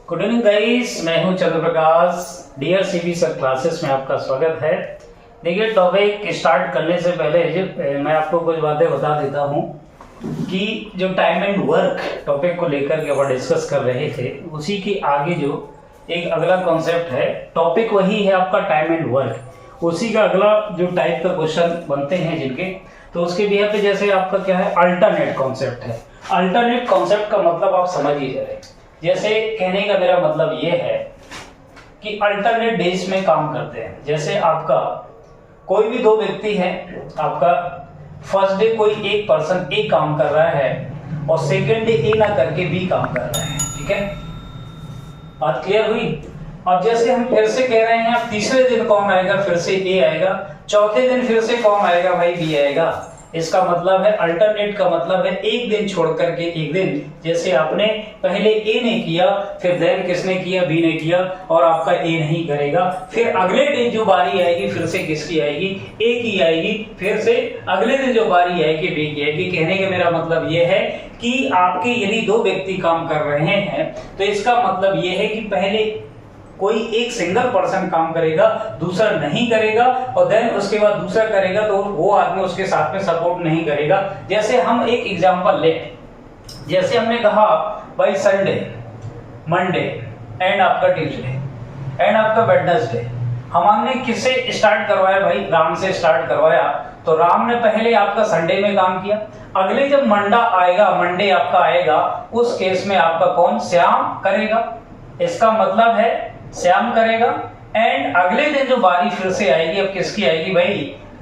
Good evening guys, मैं हूं चंद्र प्रकाश। Dear CB sir classes में आपका स्वागत है। देखिए, टॉपिक स्टार्ट करने से पहले मैं आपको कुछ बातें बता देता हूं कि जो टाइम एंड वर्क टॉपिक को लेकर के अपन डिस्कस कर रहे थे, उसी के आगे जो एक अगला कॉन्सेप्ट है, टॉपिक वही है आपका टाइम एंड वर्क। उसी का अगला जो टाइप का क्वेश्चन बनते हैं जिनके, तो उसके बिहार पे जैसे आपका क्या है, अल्टरनेट कॉन्सेप्ट है। अल्टरनेट कॉन्सेप्ट का मतलब आप समझ ही रहे। जैसे कहने का मेरा मतलब ये है कि अल्टरनेट डेज में काम करते हैं। जैसे आपका कोई भी दो व्यक्ति है, आपका फर्स्ट डे कोई एक पर्सन ए काम कर रहा है और सेकंड डे ए ना करके बी काम कर रहा है। ठीक है, बात क्लियर हुई। अब जैसे हम फिर से कह रहे हैं, अब तीसरे दिन कौन आएगा, फिर से ए आएगा, चौथे दिन फिर से कौन आएगा भाई, बी आएगा। इसका मतलब है अल्टरनेट का मतलब है एक दिन छोड़ करके एक दिन। जैसे आपने पहले ए ने किया, फिर देन किसने किया, बी ने किया, और आपका ए नहीं करेगा। फिर अगले दिन जो बारी आएगी फिर से किसकी आएगी, ए की आएगी। फिर से अगले दिन जो बारी आएगी बी की आएगी। कहने का मेरा मतलब ये है कि आपके यदि दो व्यक्ति काम कर रहे हैं तो इसका मतलब ये है कि पहले कोई एक सिंगल पर्सन काम करेगा, दूसरा नहीं करेगा, और देन उसके बाद दूसरा करेगा तो वो आदमी उसके साथ में सपोर्ट नहीं करेगा। जैसे हम एक एग्जांपल लें, जैसे हमने कहा भाई संडे, मंडे एंड आपका ट्यूसडे एंड आपका वेडनेसडे, हमने किससे स्टार्ट करवाया भाई, राम से स्टार्ट करवाया। तो राम ने पहले आपका संडे में काम किया। अगले जब मंडे आपका आएगा, उस केस में आपका कौन, श्याम करेगा। इसका मतलब है श्याम करेगा। एंड अगले दिन जो बारी फिर से आएगी, अब किसकी आएगी भाई,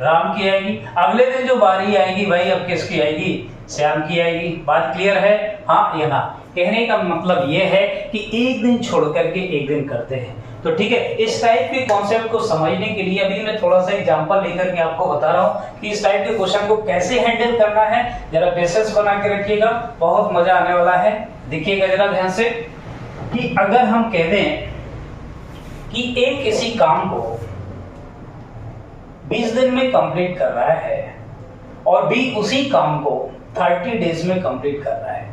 राम की आएगी। अगले दिन जो बारी आएगी भाई, अब किसकी आएगी, श्याम की आएगी। बात क्लियर है, हाँ या ना। कहने का मतलब ये है कि एक दिन छोड़ करके एक दिन करते हैं। तो ठीक है, इस टाइप के कॉन्सेप्ट को समझने के लिए अभी मैं थोड़ा सा एग्जांपल लेकर के आपको बता रहा हूँ कि इस टाइप के क्वेश्चन को कैसे हैंडल करना है। जरा पेशेंस बना के रखिएगा, बहुत मजा आने वाला है। देखिएगा जरा ध्यान से कि अगर हम कह दें कि ए किसी काम को 20 दिन में कंप्लीट कर रहा है और बी उसी काम को 30 डेज में कंप्लीट कर रहा है,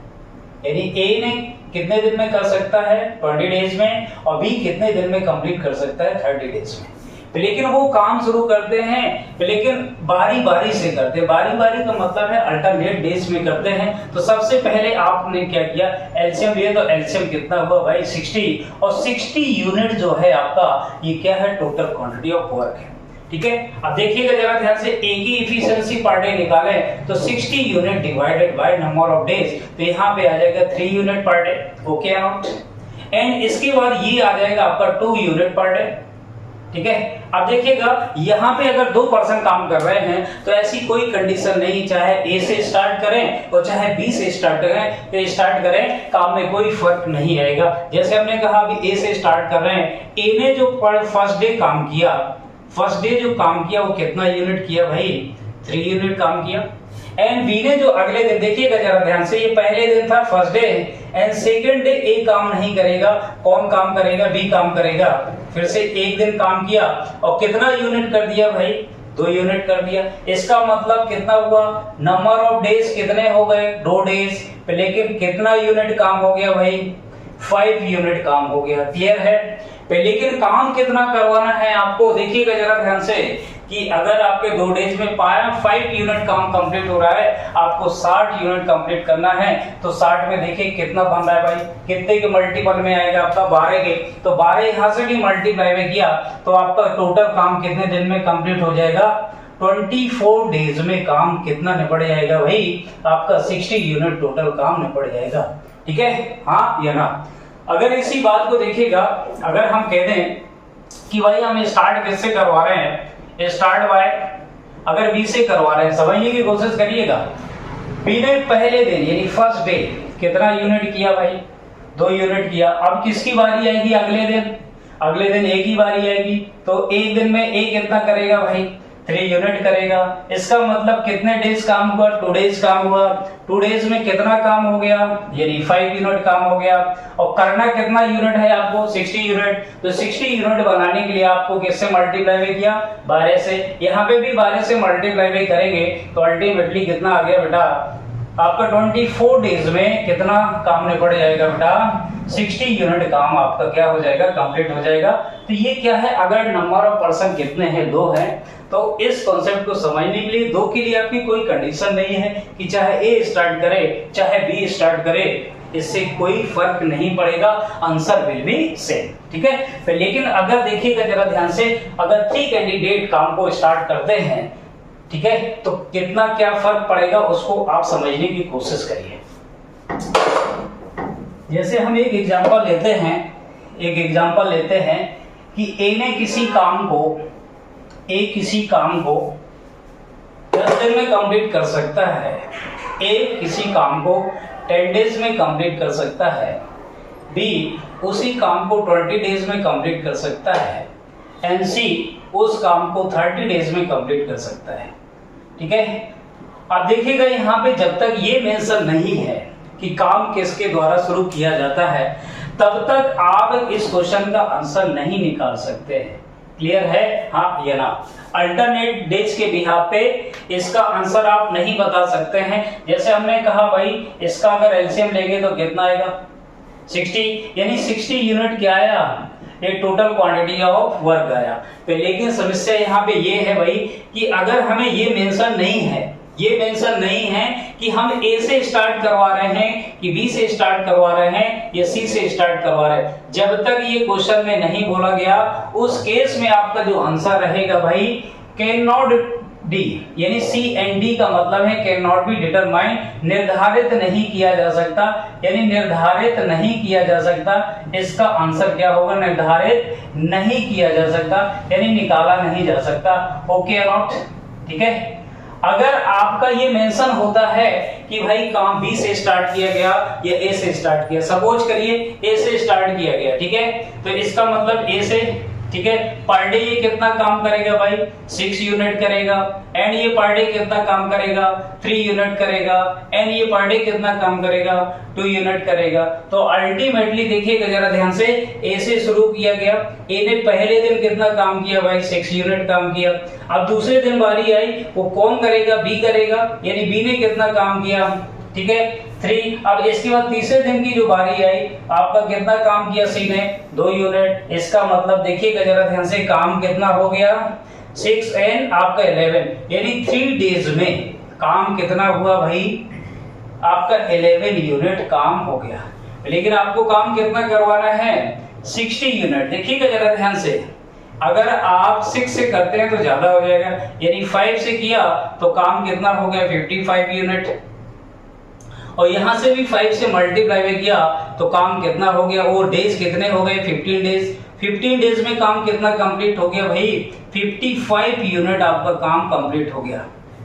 यानी ए ने कितने दिन में कर सकता है, 20 डेज में, और बी कितने दिन में कंप्लीट कर सकता है, 30 डेज में। लेकिन वो काम शुरू करते हैं, लेकिन बारी बारी से करते हैं। बारी बारी का मतलब है अल्टरनेट डेज में करते हैं। तो सबसे पहले आपने क्या किया, एलसीएम लिया। तो एलसीएम कितना हुआ भाई, 60, और 60 यूनिट जो है आपका, ये क्या है, टोटल क्वांटिटी ऑफ वर्क है। ठीक है, अब देखिएगा जरा ध्यान से, ए की एफिशिएंसी पर डे निकाले तो 60 unit divided by number of days, तो यहाँ पे आ जाएगा 3 unit per day. Okay not. And इसके बाद ये आ जाएगा आपका 2 यूनिट पर डे। ठीक है, अब देखिएगा यहाँ पे अगर दो पर्सन काम कर रहे हैं तो ऐसी कोई कंडीशन नहीं, चाहे ए से स्टार्ट करें और चाहे बी से स्टार्ट करें, काम में कोई फर्क नहीं आएगा। जैसे हमने कहा अभी ए से स्टार्ट कर रहे हैं, ए ने जो फर्स्ट डे काम किया, वो कितना यूनिट किया भाई, 3 यूनिट काम किया। एंड बी ने जो अगले दिन, देखिएगा जरा ध्यान से, ये पहले दिन था first day, and second day ए काम नहीं करेगा, कौन काम करेगा, बी काम करेगा। फिर से एक दिन काम किया और कितना यूनिट कर दिया भाई, 2 यूनिट कर दिया। इसका मतलब कितना हुआ, नंबर ऑफ डेज कितने हो गए, 2 डेज, लेकिन कितना यूनिट काम हो गया भाई, 5 यूनिट काम हो गया। क्लियर है। लेकिन काम कितना करवाना है आपको, देखिएगा जरा ध्यान से कि अगर आपके 2 डेज में 5 यूनिट काम कंप्लीट हो रहा है, आपको 60 यूनिट कंप्लीट करना है। तो 60 में देखिए कितना बन रहा है भाई, कितने के मल्टीपल में आएगा आपका, 12 के। तो 12 यहां से भी मल्टीप्लाई में किया तो आपका टोटल काम कितने दिन में कंप्लीट हो जाएगा, 24 डेज में काम कितना निपट जाएगा भाई, आपका 60 यूनिट टोटल काम निपट जाएगा। ठीक है, हाँ या ना। अगर इसी बात को देखिएगा, अगर हम कह दें कि भाई हम स्टार्ट किससे करवा रहे हैं, स्टार्ट बाय, अगर बी से करवा रहे हैं, समझने की कोशिश करिएगा। बी ने पहले दिन यानी फर्स्ट डे कितना यूनिट किया भाई, 2 यूनिट किया। अब किसकी बारी आएगी, अगले दिन ए की बारी आएगी। तो एक दिन में ए कितना करेगा भाई, 3 यूनिट करेगा। इसका मतलब कितने डेज काम हुआ, 2 डेज काम हुआ। 2 डेज में कितना काम हो गया, यानी 5 यूनिट काम हो गया। और करना कितना यूनिट है आपको, 60 यूनिट। तो 60 यूनिट बनाने के लिए आपको किससे मल्टीप्लाई किया, 12 से। यहाँ पे भी 12 से मल्टीप्लाई करेंगे तो अल्टीमेटली कितना आ गया बेटा, आपका 24 डेज में कितना काम निपट जाएगा बेटा? 60 यूनिट काम आपका क्या हो जाएगा? कंप्लीट हो जाएगा। तो ये क्या है, अगर नंबर ऑफ पर्सन कितने हैं? 2 हैं, तो इस कॉन्सेप्ट को समझने के लिए 2 के लिए आपकी कोई कंडीशन नहीं है कि चाहे ए स्टार्ट करे चाहे बी स्टार्ट करे, इससे कोई फर्क नहीं पड़ेगा, आंसर विल बी सेम। ठीक है, तो लेकिन अगर देखिएगा जरा ध्यान से, अगर 3 कैंडिडेट काम को स्टार्ट करते हैं, ठीक है, तो कितना क्या फर्क पड़ेगा उसको आप समझने की कोशिश करिए। जैसे हम एक एग्जांपल लेते हैं कि ए ने किसी काम को 10 दिन में कंप्लीट कर सकता है, ए किसी काम को 10 डेज में कंप्लीट कर सकता है, बी उसी काम को 20 डेज में कंप्लीट कर सकता है, एंड सी उस काम को 30 डेज में कंप्लीट कर सकता है। ठीक है, अब देखिएगा यहाँ पे जब तक ये मेंशन नहीं है कि काम किसके द्वारा शुरू किया जाता है, तब तक आप इस क्वेश्चन का आंसर नहीं निकाल सकते हैं। क्लियर है? हाँ या ना? अल्टरनेट डेज के बिहाफ पे इसका आंसर आप नहीं बता सकते हैं। जैसे हमने कहा भाई इसका अगर एलसीएम लेंगे तो कितना आएगा? 60, यानी 60 यूनिट क्या आया? ये टोटल क्वांटिटी ऑफ वर्क आया। तो लेकिन समस्या यहाँ पे ये है भाई कि अगर हमें ये मेंशन नहीं है कि हम ए से स्टार्ट करवा रहे हैं कि बी से स्टार्ट करवा रहे हैं या सी से स्टार्ट करवा रहे हैं, जब तक ये क्वेश्चन में नहीं बोला गया उस केस में आपका जो आंसर रहेगा भाई कैन नॉट डी, यानी सी एंड डी का मतलब है कैन नॉट बी डिटरमाइन, निर्धारित नहीं किया जा सकता, यानी निर्धारित नहीं किया जा सकता। इसका आंसर क्या होगा? निर्धारित नहीं किया जा सकता, यानी निकाला नहीं जा सकता। ओके या नॉट? ठीक है, अगर आपका ये मेंशन होता है कि भाई काम बी से स्टार्ट किया गया या ए से स्टार्ट किया, सपोज करिए ए से स्टार्ट किया गया, ठीक है, तो इसका मतलब ए से, ठीक है, पर डे ये कितना काम करेगा भाई? 6 यूनिट करेगा, एंड ये पर डे कितना काम करेगा? 3 यूनिट करेगा, एंड ये पर डे कितना काम करेगा? 2 यूनिट करेगा। तो अल्टीमेटली देखिएगा जरा ध्यान से, ए से शुरू किया गया, ए ने पहले दिन कितना काम किया भाई? 6 यूनिट काम किया। अब दूसरे दिन बारी आई, वो कौन करेगा? बी करेगा, यानी बी ने कितना काम किया? ठीक है, 3। अब इसके बाद तीसरे दिन की जो बारी आई, आपका कितना काम किया? सी ने 2 यूनिट। इसका मतलब देखिएगा जरा ध्यान से, काम कितना हो गया? 6 एंड आपका 11, यानी 3 डेज में काम कितना हुआ भाई? आपका 11 यूनिट काम हो गया। लेकिन आपको काम कितना करवाना है? 60 यूनिट। देखिएगा जरा ध्यान से, अगर आप 6 से करते हैं तो ज्यादा हो जाएगा, यानी 5 से किया तो काम कितना हो गया? 55 यूनिट। और यहां से भी 5 से मल्टीप्लाई में किया तो काम कितना हो गया? वो डेज कितने हो गए? 15 डेज। 15 डेज में काम कितना कंप्लीट हो गया भाई? 55 यूनिट आपका काम कंप्लीट हो गया।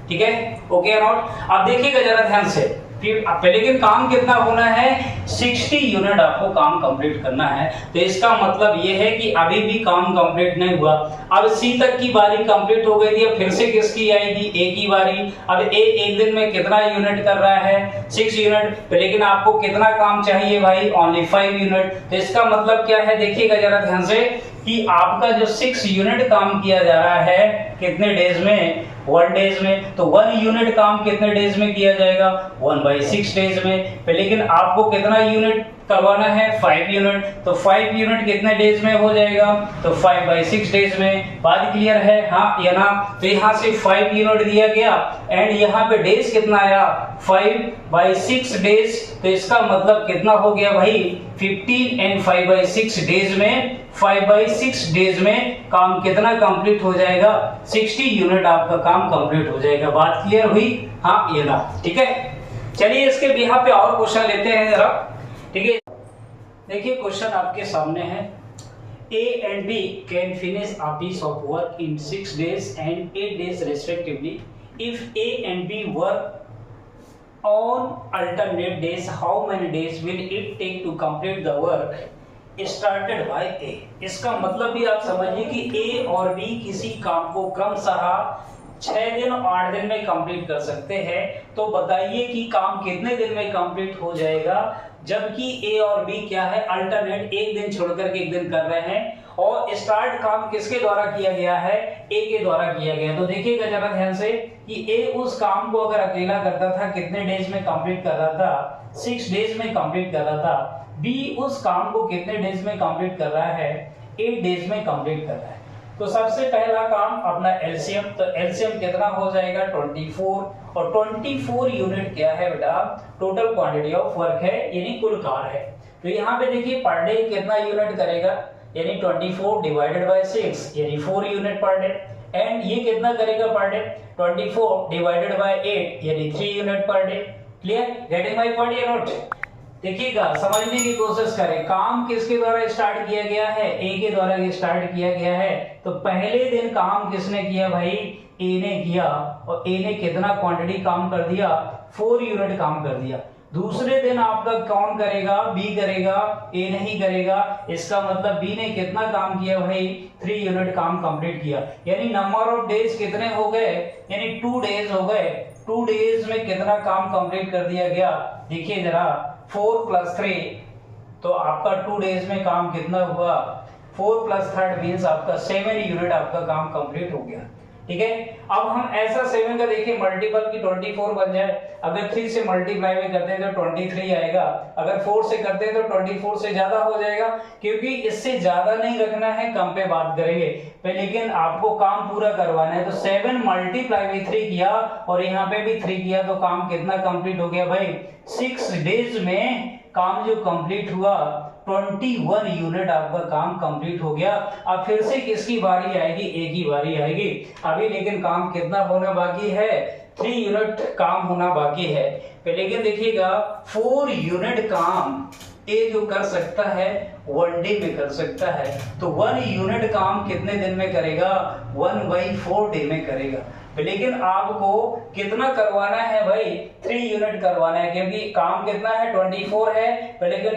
ठीक है, ओके नॉट? अब देखिएगा जरा ध्यान से, फिर लेकिन काम कितना होना है? 60 यूनिट आपको काम कंप्लीट करना है। तो इसका मतलब ये है कि अभी भी काम कंप्लीट नहीं हुआ। अब सी तक की बारी कंप्लीट हो गई थी, अब फिर से किसकी आएगी? ए की बारी। अब ए एक दिन में कितना यूनिट कर रहा है? 6 यूनिट। तो लेकिन आपको कितना काम चाहिए भाई? Only 5 unit. तो इसका मतलब क्या है? देखिएगा जरा ध्यान से कि आपका जो 6 यूनिट काम किया जा रहा है कितने डेज में? 1 डेज में। तो 1 यूनिट काम कितने डेज में किया जाएगा? 1/6 डेज में। लेकिन आपको कितना यूनिट करवाना है? 5 यूनिट। तो 5 यूनिट कितने डेज में हो जाएगा? तो 5/6 डेज में। बात क्लियर है? हाँ या ना? तो यहाँ से 5 यूनिट दिया गया एंड यहाँ पे डेज कितना आया? 5/6 डेज। तो इसका मतलब कितना हो गया भाई? 15 एंड 5/6 डेज में, 5/6 डेज में काम कितना कंप्लीट हो जाएगा? 60 यूनिट आपका काम कंप्लीट हो जाएगा। बात क्लियर हुई? हाँ या ना? ठीक है, चलिए इसके बिहाफ पे और क्वेश्चन लेते हैं जरा। ठीक है, देखिए क्वेश्चन आपके सामने है। A and B can finish a piece of work in 6 days and 8 days respectively. If A and B work on alternate days, how many days will it take to complete the work started by A? इसका मतलब भी आप समझिए कि A और B किसी काम को क्रमशः 6 दिन और 8 दिन में कंप्लीट कर सकते हैं। तो बताइए कि काम कितने दिन में कंप्लीट हो जाएगा, जबकि ए और बी क्या है? अल्टरनेट, एक दिन छोड़कर के एक दिन कर रहे हैं। और स्टार्ट काम किसके द्वारा किया गया है? ए के द्वारा किया गया। तो देखिएगा जरा ध्यान से, कि ए उस काम को अगर अकेला करता था कितने डेज में कंप्लीट कर रहा था, 6 डेज में कंप्लीट कर रहा था। बी उस काम को कितने डेज में कंप्लीट कर रहा है, 8 डेज में कंप्लीट कर रहा है। तो सबसे पहला काम अपना एलसीएम, तो एलसीएम कितना हो जाएगा 24, और 24 यूनिट क्या है बेटा, टोटल क्वांटिटी ऑफ वर्क है, यानी कुल कार्य है। तो यहाँ पे देखिए पर डे कितना यूनिट करेगा, यानी 24 डिवाइडेड बाय 6 यानी 4 यूनिट पर डे। एंड ये कितना करेगा पर डे, 24 डिवाइडेड बाय 8 यानी 3 unit per day. Clear, getting my point या नोट? देखिएगा, समझने की कोशिश करें, काम किसके द्वारा स्टार्ट किया गया है, ए के द्वारा स्टार्ट किया गया है। तो पहले दिन काम किसने किया भाई, ए ने किया, और ए ने कितना क्वांटिटी काम कर दिया, 4 यूनिट काम कर दिया। दूसरे दिन आपका कौन करेगा, बी करेगा, ए नहीं करेगा। इसका मतलब बी ने कितना काम किया भाई, 3 यूनिट काम कंप्लीट किया, यानी नंबर ऑफ डेज कितने हो गए, यानी 2 डेज हो गए। 2 डेज में कितना काम कंप्लीट कर दिया गया, देखिए जरा, 4 + 3, तो आपका 2 डेज में काम कितना हुआ, 4 + 3 मींस आपका 7 यूनिट आपका काम कंप्लीट हो गया। ठीक है, अब हम ऐसा 7 का देखिए मल्टीपल की 24 बन जाए। अगर 3 से मल्टीप्लाई में करते हैं तो 23 आएगा, अगर 4 से करते हैं तो 24 से ज्यादा हो जाएगा, क्योंकि इससे ज्यादा नहीं रखना है, कम पे बात करेंगे पे, लेकिन आपको काम पूरा करवाना है। तो 7 × 3 किया और यहाँ पे भी 3 किया, तो काम कितना कंप्लीट हो गया भाई, 6 डेज में काम जो कंप्लीट हुआ, 21 यूनिट आपका काम कंप्लीट हो गया। अब फिर से किसकी बारी आएगी, ए की बारी आएगी। अभी लेकिन काम कितना होना बाकी है, 3 यूनिट काम होना बाकी है। लेकिन देखिएगा 4 यूनिट काम ए जो कर सकता है 1 डे में कर सकता है, तो 1 यूनिट काम कितने दिन में करेगा, 1/4 डे में करेगा। लेकिन आपको कितना करवाना है भाई, 3 यूनिट करवाना है, क्योंकि काम कितना है 24 है, लेकिन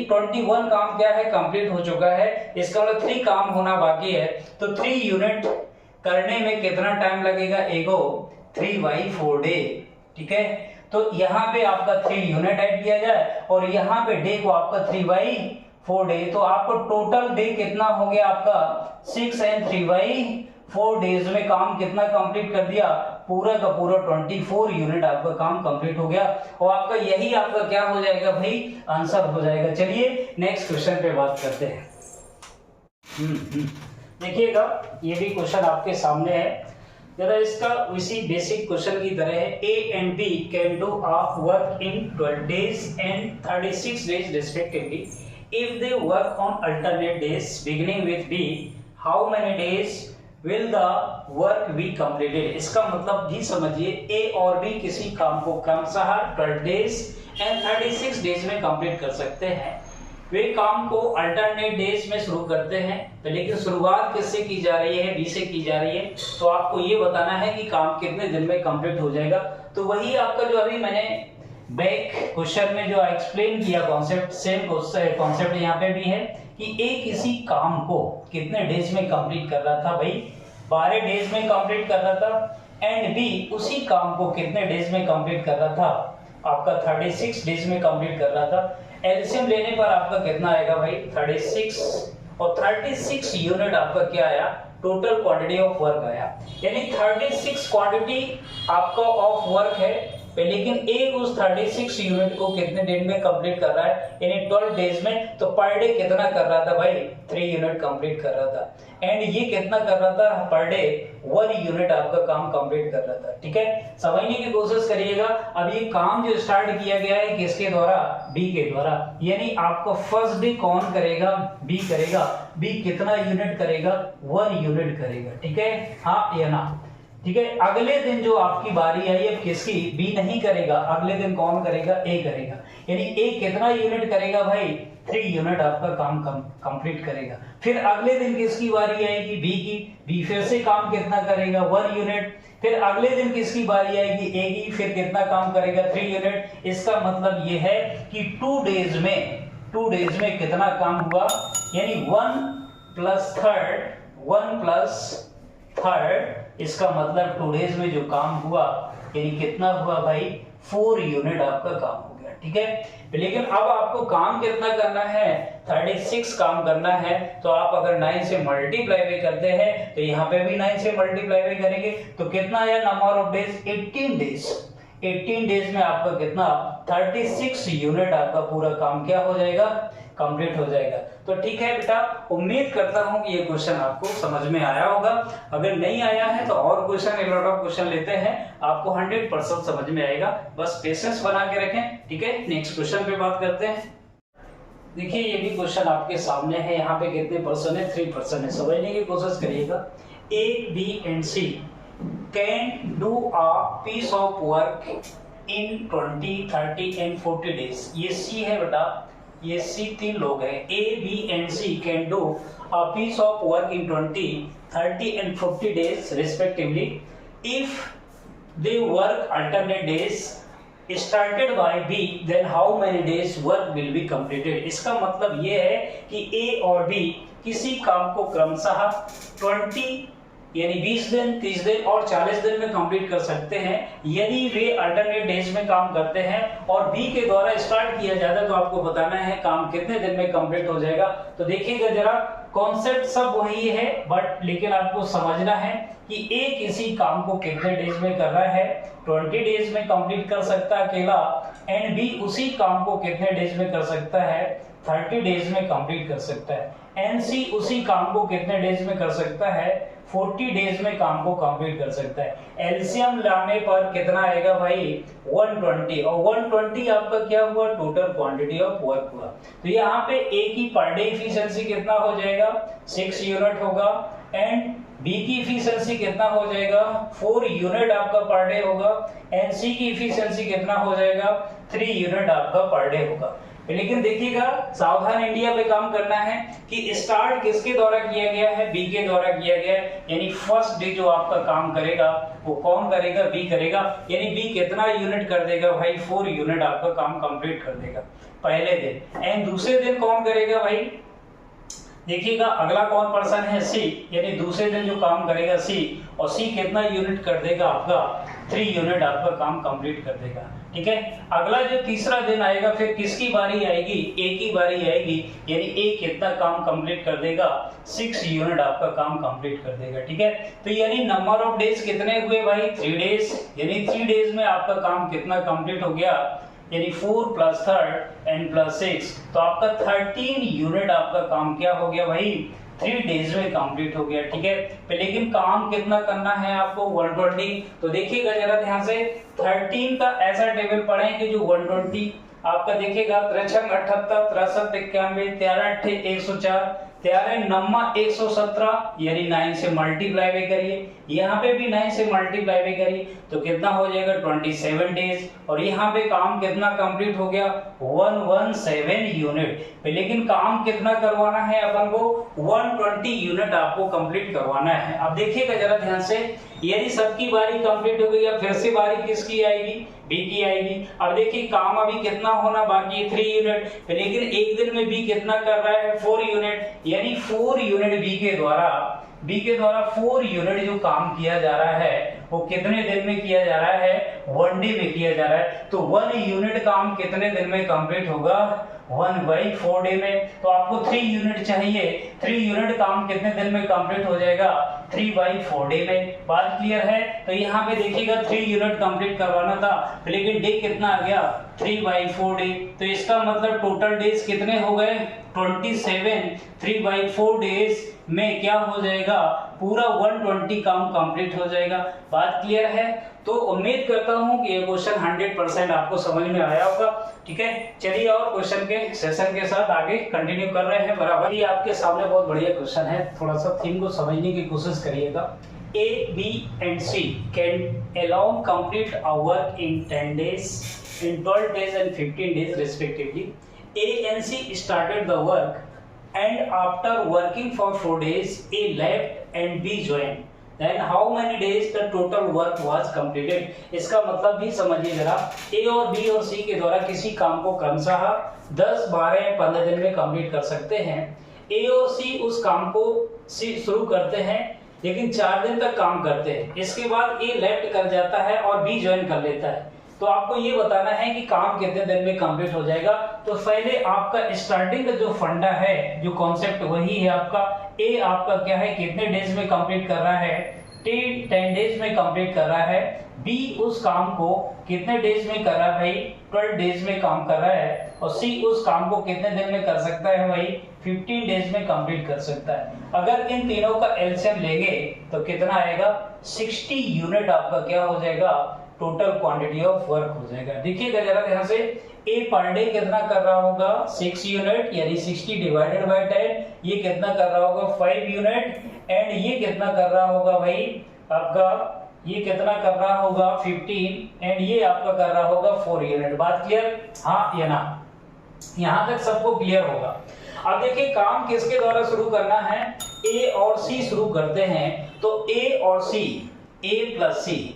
21 काम क्या है, कंप्लीट हो चुका है। इसका मतलब 3 काम होना बाकी है। तो 3 यूनिट करने में कितना टाइम लगेगा, एगो 3/4 डे। ठीक है, तो यहाँ पे आपका 3 यूनिट ऐड किया जाए और यहाँ पे डे को आपका 3/4 डे, तो आपको टोटल डे कितना हो गया आपका 6 एंड 3/4 डेज में काम कितना कंप्लीट कर दिया, पूरा का पूरा 24 यूनिट आपका काम कंप्लीट हो गया, और आपका यही आपका क्या हो जाएगा भाई, आंसर हो जाएगा। चलिए नेक्स्ट क्वेश्चन पे बात करते हैं। देखिएगा ये भी क्वेश्चन आपके सामने है, जरा इसका उसी बेसिक क्वेश्चन की तरह है। A and B can do work in 12 days and 36 days respectively. If they work on alternate days beginning with B, how many days will the work be completed? इसका मतलब भी समझिए, ए और बी किसी काम को क्रमशः 12 days and 36 days में कंप्लीट कर सकते हैं। वे काम को अल्टरनेट डेज में शुरू करते हैं, तो लेकिन शुरुआत किससे की जा रही है, बी से की जा रही है। तो आपको ये बताना है कि काम कितने दिन में कंप्लीट हो जाएगा। तो वही आपका जो अभी मैंने बैक क्वेश्चन में जो एक्सप्लेन किया कॉन्सेप्ट, सेम कॉन्सेप्ट यहाँ पे भी है कि ए किसी काम को कितने डेज में कंप्लीट कर रहा था भाई, 12 डेज में कंप्लीट कर रहा था, एंड बी उसी काम को कितने डेज में कंप्लीट कर रहा था, आपका 36 डेज में कंप्लीट कर रहा था। एलसीएम लेने पर आपका कितना आएगा भाई, 36, और 36 यूनिट आपका क्या आया, टोटल क्वांटिटी ऑफ वर्क आया, यानी 36 क्वांटिटी आपका ऑफ वर्क है, लेकिन ए उस 36 यूनिट को कितने दिन में कंप्लीट कर रहा है, यानी 12 डेज में। तो पर डे कितना कर रहा था भाई, 3 यूनिट कंप्लीट कर रहा था, एंड ये कितना कर रहा था, पर डे 1 यूनिट आपका काम कंप्लीट कर रहा था। ठीक है, समझने की कोशिश करिएगा। अब ये काम जो स्टार्ट किया गया है किसके द्वारा, बी के द्वारा, यानी आपको फर्स्ट डे कौन करेगा, बी करेगा। बी कितना यूनिट करेगा, 1 यूनिट करेगा। ठीक है, हाँ या ना? ठीक है, अगले दिन जो आपकी बारी आई अब किसकी, बी नहीं करेगा, अगले दिन कौन करेगा, ए करेगा, यानी ए कितना यूनिट करेगा भाई, 3 यूनिट आपका काम कंप्लीट करेगा। फिर अगले दिन किसकी बारी आएगी, बी की, बी फिर से काम कितना करेगा, 1 यूनिट। फिर अगले दिन किसकी बारी आएगी, ए की, फिर कितना काम करेगा, 3 यूनिट। इसका मतलब ये है कि 2 डेज में कितना काम हुआ, यानी 1 + 3, इसका मतलब 2 डेज में जो काम हुआ, यानी कितना हुआ भाई, 4 यूनिट आपका काम हो गया। जाएगा, ठीक है। लेकिन अब आपको काम कितना करना है, 36 काम करना है। तो आप अगर 9 से मल्टीप्लाई भी करते हैं तो यहाँ पे भी 9 से मल्टीप्लाई भी करेंगे तो कितना आया number of days, 18 days. 18 days में आपका कितना, 36 यूनिट आपका पूरा काम क्या हो जाएगा, कंप्लीट हो जाएगा। तो ठीक है बेटा, उम्मीद करता हूं कि ये क्वेश्चन आपको समझ में आया होगा। अगर नहीं आया है तो और क्वेश्चन, एक लॉट ऑफ क्वेश्चन लेते हैं, आपको 100% समझ में आएगा। बस पेशेंस बना के रखें, ठीक है। नेक्स्ट क्वेश्चन पे बात करते हैं। देखिए ये भी क्वेश्चन आपके सामने है, यहाँ पे कितने पर्सन है, 3% है। समझने की कोशिश करिएगा। A, B and C can do a piece of work in 20, 30 and 40 days। ये C है बेटा, ये C 3 लोग हैं। A, B and C can do a piece of work in 20, 30 and 40 days respectively if they work alternate days started by B, then how many days work will be completed। इसका मतलब ये है कि A और B किसी काम को क्रमशः 20 यानी 20 दिन, 30 दिन और 40 दिन में कंप्लीट कर सकते हैं यदि वे अल्टरनेट डेज में काम करते हैं। और बी के द्वारा स्टार्ट किया जाता है तो आपको बताना है काम कितने दिन में कंप्लीट हो जाएगा। तो देखिएगा जरा, कॉन्सेप्ट सब वही है बट लेकिन आपको समझना है कि ए किसी काम को कितने डेज में कर रहा है, 20 डेज में कंप्लीट कर सकता है अकेला, एंड बी उसी काम को कितने डेज में कर सकता है, 30 डेज में कंप्लीट कर सकता है, एंड सी उसी काम को कितने डेज में कर सकता है, 40 डेज में काम को कंप्लीट कर सकता है। एलसीएम लाने पर कितना आएगा भाई, 120, और 120 आपका क्या हुआ, टोटल क्वांटिटी ऑफ वर्क हुआ। तो यहाँ पे ए की पर डे इफिशिएंसी कितना हो जाएगा, 6 यूनिट होगा, एंड बी की इफिशिएंसी कितना हो जाएगा, 4 यूनिट आपका पर डे होगा, एंड सी की इफिशिएंसी कितना हो जाएगा, 3 यूनिट आपका पर डे होगा। लेकिन देखिएगा, सावधान इंडिया पे काम करना है कि स्टार्ट किसके द्वारा किया गया है, बी के द्वारा किया गया है। यानी फर्स्ट डे जो आपका काम करेगा वो कौन करेगा, बी करेगा। यानी बी कितना यूनिट कर देगा भाई, 4 यूनिट आपका काम कंप्लीट कर देगा पहले दिन। एंड दूसरे दिन कौन करेगा भाई, देखिएगा अगला कौन पर्सन है, सी, यानी दूसरे दिन जो काम करेगा सी, और सी कितना यूनिट कर देगा आपका, 3 यूनिट आपका काम कंप्लीट कर देगा, ठीक है। अगला जो तीसरा दिन आएगा फिर किसकी बारी आएगी, ए की बारी आएगी, यानी ए कितना काम कंप्लीट कर देगा, 6 यूनिट आपका काम कंप्लीट कर देगा, ठीक है। तो यानी नंबर ऑफ डेज कितने हुए भाई, 3 डेज, यानी 3 डेज में आपका काम कितना कंप्लीट हो गया, यानी 4 + 3 एंड +6, तो आपका 13 यूनिट आपका काम क्या हो गया भाई, 3 डेज में कंप्लीट हो गया, ठीक है। लेकिन काम कितना करना है आपको, 120। तो देखिएगा जरा ध्यान से, 13 का ऐसा टेबल पढ़ें कि जो 120 आपका देखिएगा, 3 78 63 91 13 8 104 13 9 117, यानी 9 से मल्टीप्लाई भी करिए, यहाँ पे भी 9 से मल्टीप्लाई भी करिए तो कितना हो जाएगा, 27 डेज। और यहाँ पे काम कितना कंप्लीट हो गया, 117 यूनिट। लेकिन काम कितना करवाना है अपन को, 120 यूनिट आपको कंप्लीट करवाना है। अब देखिएगा जरा ध्यान से, यदि सबकी बारी कंप्लीट हो गई, अब फिर से बारी किसकी आएगी, बी की आएगी। अब देखिए काम अभी कितना होना बाकी है, 3 यूनिट, लेकिन एक दिन में बी कितना कर रहा है, 4 यूनिट, यानी 4 यूनिट बी के द्वारा 4 यूनिट जो काम किया जा रहा है वो कितने दिन में किया जा रहा है, 1 डे में किया जा रहा है। तो 1 यूनिट काम कितने दिन में कंप्लीट होगा, 1/4 डे में। तो आपको 3 यूनिट चाहिए, 3 यूनिट काम कितने दिन में कंप्लीट हो जाएगा, 3/4 डे में। बात क्लियर है। तो यहाँ पे देखिएगा 3 यूनिट कंप्लीट करवाना था, लेकिन डे कितना आ गया, 3/4 डे। तो इसका मतलब टोटल डेज कितने हो गए, 27। 3/4 डेज में क्या हो जाएगा, पूरा 120 काम कंप्लीट हो जाएगा। बात क्लियर है। तो उम्मीद करता हूं कि ये क्वेश्चन 100% आपको समझ में आया होगा, ठीक है। चलिए और क्वेश्चन के सेशन के साथ आगे कंटिन्यू कर रहे हैं। बराबर ही आपके सामने बहुत बढ़िया क्वेश्चन है, थोड़ा सा थीम को समझने की कोशिश करिएगा। A, B and C can alone complete a work in 10 days, in 12 days and 15 days respectively. A and C started the work and after working for 4 days, A left and B joined. Then how many days the total work was completed? इसका मतलब भी समझिए जरा, A और B और C के द्वारा किसी काम को क्रमशः 10, 12 या 15 दिन में कंप्लीट कर सकते हैं। A और C उस काम को शुरू करते हैं लेकिन 4 दिन तक काम करते हैं। इसके बाद A लेफ्ट कर जाता है और B ज्वाइन कर लेता है। तो आपको ये बताना है कि काम कितने दिन में कंप्लीट हो जाएगा। तो पहले आपका स्टार्टिंग का जो फंडा है, जो कॉन्सेप्ट वही है आपका ए आपका क्या है, कितने डेज में कंप्लीट कर रहा है, 10 डेज में कंप्लीट कर रहा है। बी उस काम को कितने डेज में कर रहा है भाई, 12 डेज में काम कर रहा है। और सी उस काम को कितने दिन में कर सकता है भाई, 15 डेज में कंप्लीट कर सकता है। अगर इन तीनों का एलसीएम लेंगे तो कितना आएगा, 60 यूनिट आपका क्या हो जाएगा, टोटल क्वांटिटी ऑफ वर्क हो जाएगा। देखिएगा जरा ध्यान से, ए पर डे कितना कर रहा होगा, 6 यूनिट, यानी 60 डिवाइडेड बाय 10, ये कितना कर रहा होगा 5 यूनिट, एंड ये कितना कर रहा होगा भाई आपका, ये कितना कर रहा होगा 15, एंड ये आपका कर रहा होगा 4 यूनिट। बात क्लियर, हाँ या ना, यहां तक सबको क्लियर होगा। अब देखिए काम किसके द्वारा शुरू करना है, ए और सी शुरू करते हैं। तो ए और सी, ए प्लस सी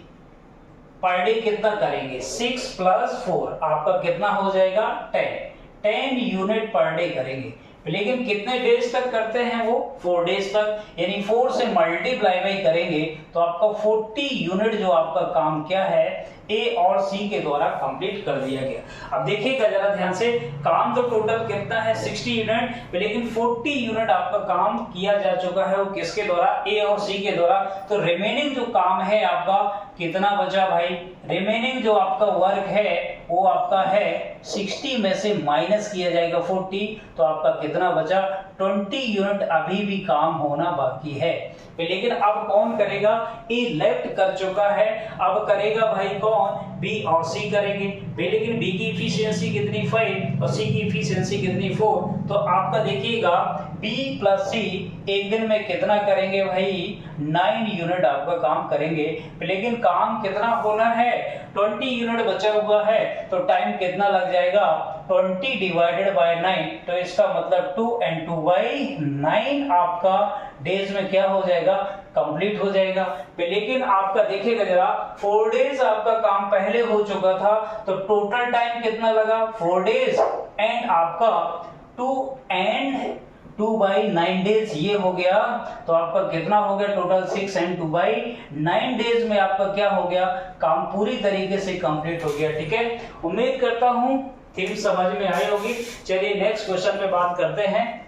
पर डे कितना करेंगे, 6 + 4 आपका कितना हो जाएगा 10 यूनिट पर डे करेंगे। लेकिन कितने डेज तक करते हैं वो, 4 डेज तक, यानी 4 से मल्टीप्लाई बाई करेंगे तो आपका 40 यूनिट जो आपका काम क्या है, ए और सी के द्वारा कंप्लीट कर दिया गया। अब देखिएगा जरा ध्यान से, काम तो टोटल कितना है 60 यूनिट, लेकिन 40 यूनिट आपका काम किया जा चुका है, वो किसके द्वारा, ए और सी के द्वारा। तो रिमेनिंग जो काम है आपका कितना बचा भाई, रिमेनिंग जो आपका वर्क है वो आपका है 60 में से माइनस किया जाएगा 40, तो आपका कितना बचा 20 यूनिट अभी भी काम होना बाकी है। लेकिन अब कौन करेगा, ए लेफ्ट कर चुका है, अब करेगा भाई कौन, बी और सी करेंगे। लेकिन बी की इफिशियंसी कितनी 5 और सी की इफिशियंसी कितनी 4, तो आपका देखिएगा बी प्लस सी एक दिन में कितना करेंगे भाई, 9 यूनिट आपका काम करेंगे। लेकिन काम कितना होना है, 20 यूनिट बचा हुआ है, तो टाइम कितना लग जाएगा, 20 डिवाइडेड बाय 9, तो इसका मतलब 2 and 2 by 9 आपका डेज में क्या हो जाएगा, कंप्लीट हो जाएगा। लेकिन आपका देखिएगा जरा, 4 डेज आपका काम पहले हो चुका था, तो टोटल टाइम कितना लगा 4 डेज, एंड आपका 2 by 9 डेज ये हो गया, तो आपका कितना हो गया टोटल 6 and 2 by 9 डेज में आपका क्या हो गया, काम पूरी तरीके से कंप्लीट हो गया। ठीक है, उम्मीद करता हूं थीम समझ में आई होगी। चलिए नेक्स्ट क्वेश्चन पे बात करते हैं।